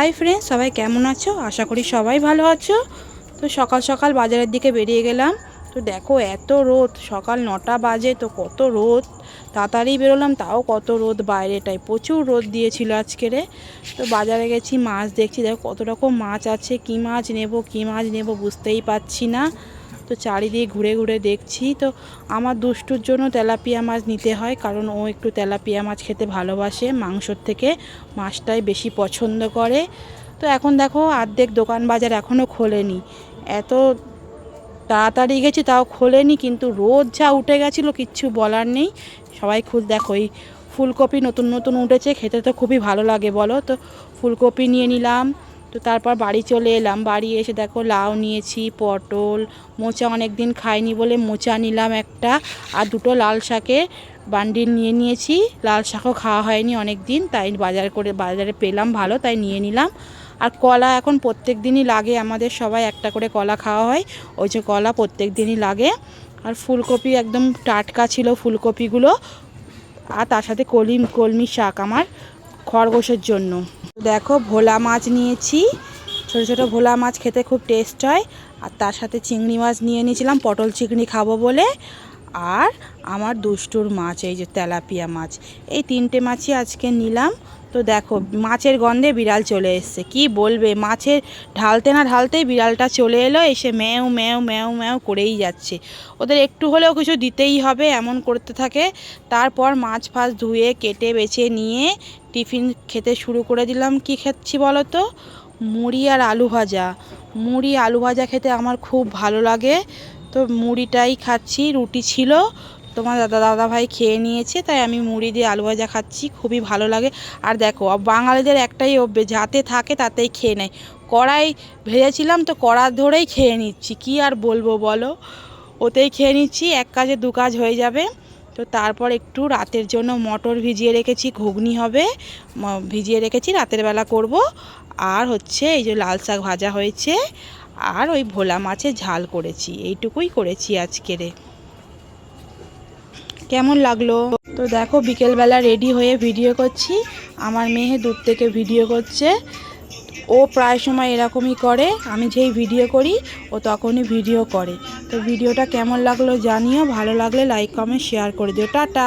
Hi friends, সবাই কেমন আছো? আশা করি সবাই ভালো আছো। তো সকাল সকাল বাজারের দিকে বেরিয়ে গেলাম। তো দেখো এত রোদ, সকাল 9টা বাজে তো কত রোদ। তাড়াতাড়ি বেরোলাম তাও কত রোদ, বাইরেটায় প্রচুর রোদ দিয়েছিল আজকেরে। তো বাজারে গেছি, মাছ দেখছি, দেখো কত রকম মাছ আছে। কী মাছ নেব বুঝতেই পারছি না। তো চারিদিকে ঘুরে ঘুরে দেখছি। তো আমার দুষ্টুর জন্য তেলাপিয়া মাছ নিতে হয়, কারণ ও একটু তেলাপিয়া মাছ খেতে ভালোবাসে, মাংসর থেকে মাছটাই বেশি পছন্দ করে। তো এখন দেখো অর্ধেক দোকান বাজার এখনও খোলেনি, এত তাড়াতাড়ি গেছি তাও খোলেনি, কিন্তু রোদ যা উঠে গেছিলো কিচ্ছু বলার নেই। সবাই দেখো এই ফুলকপি নতুন নতুন উঠেছে, খেতে তো খুবই ভালো লাগে বলো। তো ফুলকপি নিয়ে নিলাম। তো তারপর বাড়ি চলে এলাম। বাড়ি এসে দেখো লাউ নিয়েছি, পটল, মোচা অনেক দিন খাইনি বলে মোচা নিলাম একটা, আর দুটো লাল শাকের বান্ডিল নিয়ে নিয়েছি। লাল শাকও খাওয়া হয়নি অনেক দিন, তাই বাজারে পেলাম ভালো, তাই নিয়ে নিলাম। আর কলা এখন প্রত্যেক দিনই লাগে, আমাদের সবাই একটা করে কলা খাওয়া হয়, ওই যে কলা প্রত্যেক দিনই লাগে। আর ফুলকপি একদম টাটকা ছিল ফুলকপিগুলো। আর তার সাথে কলমি শাক আমার খরগোশের জন্য। দেখো ভোলা মাছ নিয়েছি, ছোটো ছোটো ভোলা মাছ খেতে খুব টেস্ট হয়। আর তার সাথে চিংড়ি মাছ নিয়ে নিয়েছিলাম, পটল চিংড়ি খাবো বলে। আর আমার দুষ্টুর মাছ, এই যে তেলাপিয়া মাছ, এই 3টে মাছই আজকে নিলাম। তো দেখো মাছের গন্ধে বিড়াল চলে এসছে, কি বলবে, মাছের ঢালতে না ঢালতেই বিড়ালটা চলে এলো, এসে ম্যাও ম্যাও ম্যাও ম্যাও করেই যাচ্ছে। ওদের একটু হলেও কিছু দিতেই হবে, এমন করতে থাকে। তারপর মাছ ফাছ ধুয়ে কেটে বেছে নিয়ে টিফিন খেতে শুরু করে দিলাম। কি খাচ্ছি বলো তো? মুড়ি আর আলু ভাজা। মুড়ি আলু ভাজা খেতে আমার খুব ভালো লাগে, তো মুড়িটাই খাচ্ছি। রুটি ছিল, তোমার দাদা ভাই খেয়ে নিয়েছে, তাই আমি মুড়ি দিয়ে আলু ভাজা খাচ্ছি, খুবই ভালো লাগে। আর দেখো বাঙালিদের একটাই অভ্যেস, যাতে থাকে তাতেই খেয়ে নেয়। কড়াই ভেজেছিলাম তো কড়া ধরেই খেয়ে নিচ্ছি, কি আর বলবো বলো, ওতেই খেয়ে নিচ্ছি, এক কাজে দু কাজ হয়ে যাবে। তো তারপর একটু রাতের জন্য মটর ভিজিয়ে রেখেছি, ঘুগনি হবে, ভিজিয়ে রেখেছি, রাতের বেলা করব। আর হচ্ছে এই যে লাল শাক ভাজা হয়েছে, আর ওই ভোলা মাছের ঝাল করেছি, এইটুকুই করেছি আজকেরে। কেমন লাগলো? তো দেখো বিকেলবেলা রেডি হয়ে ভিডিও করছি, আমার মেয়ে দূর থেকে ভিডিও করছে। ও প্রায় সময় এরকমই করে, আমি যেই ভিডিও করি ও তখনই ভিডিও করে। তো ভিডিওটা কেমন লাগলো জানিও, ভালো লাগলে লাইক কমেন্ট শেয়ার করে দিও। টাটা।